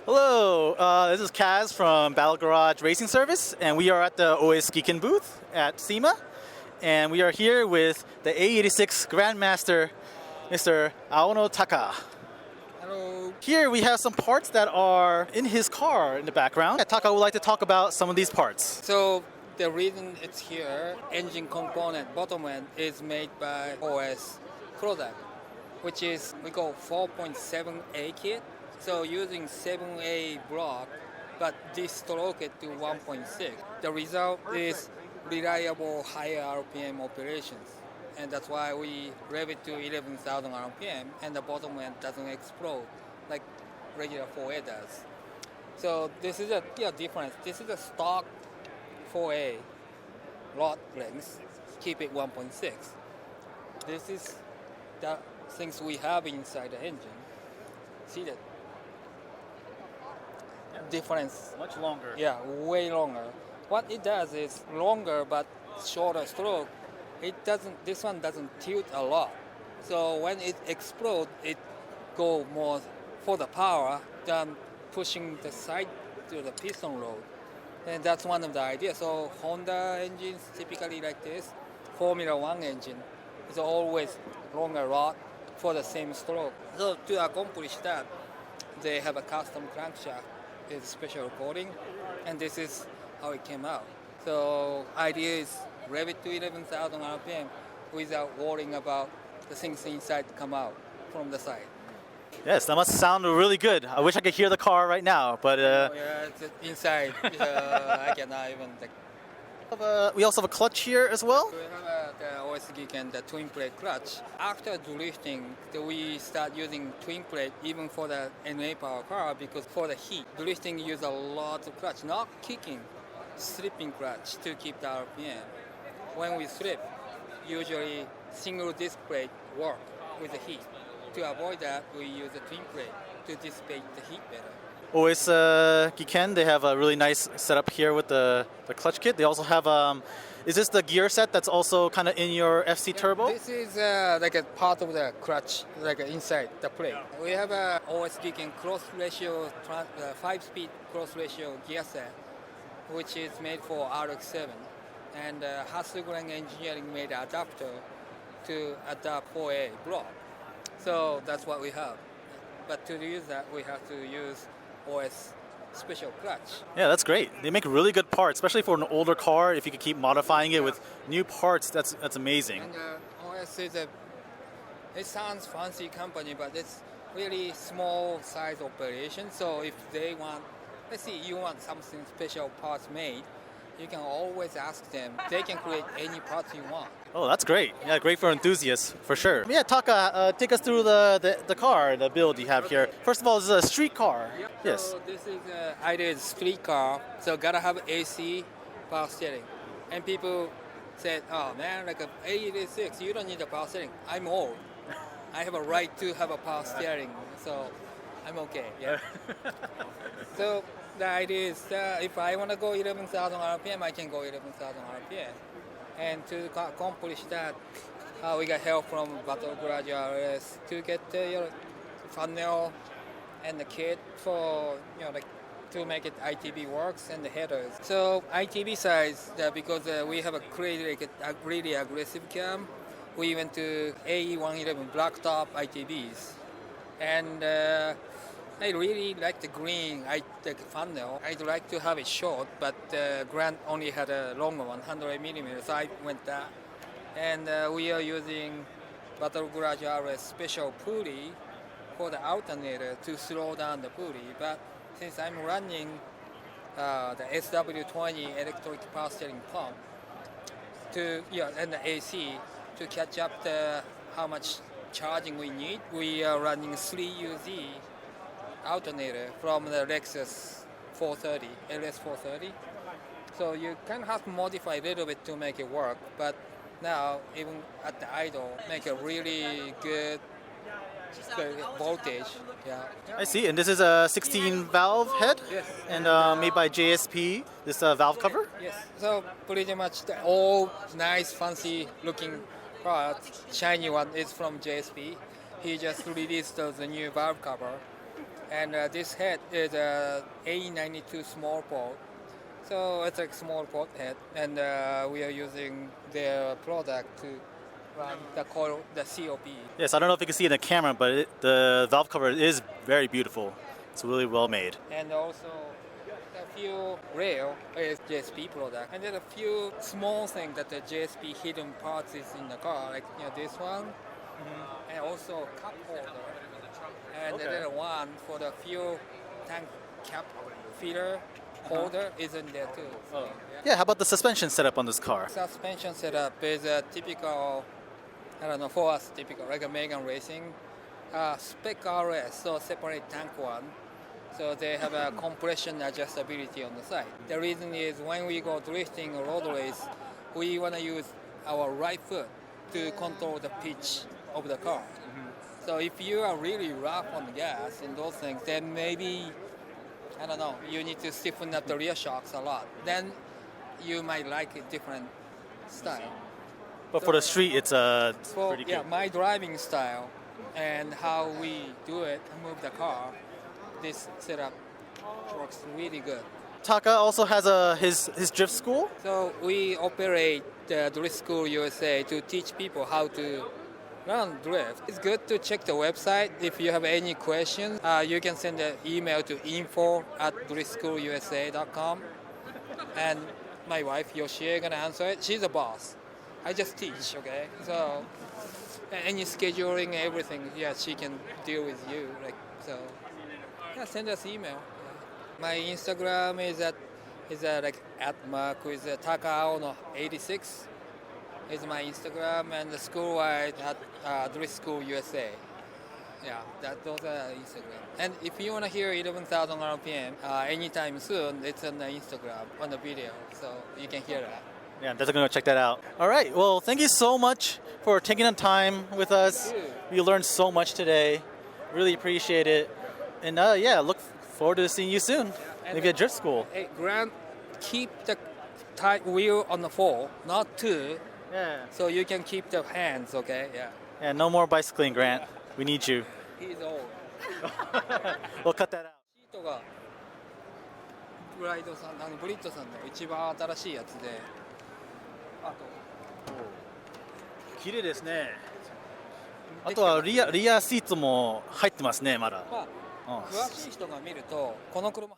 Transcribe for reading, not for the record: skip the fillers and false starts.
Hello, this is Kaz from Battle Garage Racing Service, and we are at the OS Giken booth at SEMA, and we are here with the AE86 Grandmaster, Mr. Aono Taka. Hello. Here we have some parts that are in his car in the background. Taka would like to talk about some of these parts. So the reason it's here, engine component bottom end is made by OS product, which is we call 4.7A kit. So using 7A block, but de-stroke it to 1.6. The result is reliable higher RPM operations. And that's why we rev it to 11,000 RPM and the bottom end doesn't explode like regular 4A does. So this is a difference. This is a stock 4A rod length, keep it 1.6. This is the things we have inside the engine. See that? Difference. Much longer. Yeah, way longer. What it does is longer but shorter stroke. This one doesn't tilt a lot. So when it explodes, it go more for the power than pushing the side to the piston rod. And that's one of the ideas. So Honda engines typically like this. Formula One engine is always longer rod for the same stroke. So to accomplish that, they have a custom crankshaft. It's special coating, and this is how it came out. So idea is rev it to 11,000 RPM without worrying about the things inside come out from the side. Yes, that must sound really good. I wish I could hear the car right now, but Yeah, it's inside. I cannot even. we also have a clutch here as well. We have the OS Giken, the twin plate clutch. After drifting, we start using twin plate even for the NA power car because for the heat, drifting use a lot of clutch, not kicking, slipping clutch to keep the RPM. When we slip, usually single disc brake work with the heat. To avoid that, we use a twin plate to dissipate the heat better. OS Giken, they have a really nice setup here with the clutch kit. They also have, is this the gear set that's also kind of in your FC Turbo? This is like a part of the clutch, like inside the plate. We have a OS Giken cross ratio, 5-speed cross ratio gear set, which is made for RX-7. And Hasselgren Engineering made an adapter to adapt 4A block. So that's what we have. But to use that, we have to use OS special clutch. Yeah, that's great. They make really good parts, especially for an older car. If you could keep modifying it with new parts, that's amazing. And OS is it sounds fancy company, but it's really small size operation. So if they want, let's see, you want something special parts made, you can always ask them. They can create any parts you want. Oh, that's great. Yeah, great for enthusiasts, for sure. Yeah, Taka, take us through the car, the build you have here. First of all, this is a street car. Yep. Yes. So this is idea is street car, so gotta have AC power steering. And people said, oh man, like a AE86, you don't need a power steering. I'm old. I have a right to have a power steering, so I'm okay. Yeah. So the idea is if I want to go 11,000 RPM, I can go 11,000 RPM. And to accomplish that, we got help from Battle Garage RS to get the funnel and the kit for to make it ITB works and the headers. So ITB size, because we have a really aggressive cam, we went to AE111 black top ITBs, and I really like the green the funnel. I'd like to have it short, but Grant only had a longer one, 100 millimeters, so I went that. And we are using Battle Garage RS special pulley for the alternator to slow down the pulley. But since I'm running the SW20 electric power steering pump and the AC to catch up how much charging we need, we are running 3UZ alternator from the Lexus 430, LS 430. So you kind of have to modify a little bit to make it work, but now even at the idle, make a really good voltage. Yeah. I see, and this is a 16 valve head, Yes. and made by JSP, this valve cover? Yes. So pretty much all nice, fancy looking parts, shiny one is from JSP. He just released the new valve cover. And this head is a AE92 small port. So it's a small port head, and we are using their product to run the COP. Yes, I don't know if you can see in the camera, but the valve cover is very beautiful. It's really well made. And also a few rail is JSP product, and there's a few small things that the JSP hidden parts is in the car, like this one, and also cup holder, and there's one for the fuel tank cap filler holder is in there too. So, Yeah, how about the suspension setup on this car? Suspension setup is a typical, I don't know, for us typical, like a Megan Racing. Spec RS, so separate tank one. So they have a compression adjustability on the side. The reason is when we go drifting or road race, we want to use our right foot to control the pitch of the car. So if you are really rough on the gas and those things, then maybe, I don't know, you need to stiffen up the rear shocks a lot. Then you might like a different style. But for the street, it's pretty good. Yeah, my driving style and how we do it and move the car, this setup works really good. Taka also has his drift school. So we operate the Drift School USA to teach people how to run drift. It's good to check the website. If you have any questions, you can send an email to info@driftschoolusa.com. And my wife, Yoshie, gonna answer it. She's a boss. I just teach, okay? So any scheduling, everything, yeah, she can deal with you. Yeah, send us email. My Instagram is @mark with Taka Aono 86 is my Instagram, and the school-wide at Drift School USA. Yeah, those are Instagram. And if you want to hear 11,000 RPM anytime soon, it's on the Instagram, on the video, so you can hear that. Yeah, I'm definitely going to check that out. All right, well, thank you so much for taking the time with us. We learned so much today. Really appreciate it. And yeah, look forward to seeing you soon. Maybe at drift school. Hey, Grant, keep the tight wheel on the floor, not two. Yeah. So you can keep the hands, okay? Yeah. Yeah, no more bicycling, Grant. We need you. He's old. We'll cut that out. シートがブライドさん、ブリッドさんの一番新しいやつで、あと綺麗ですね。あとはリアシートも入ってますね、まだ。まあ、詳しい人が見るとこの車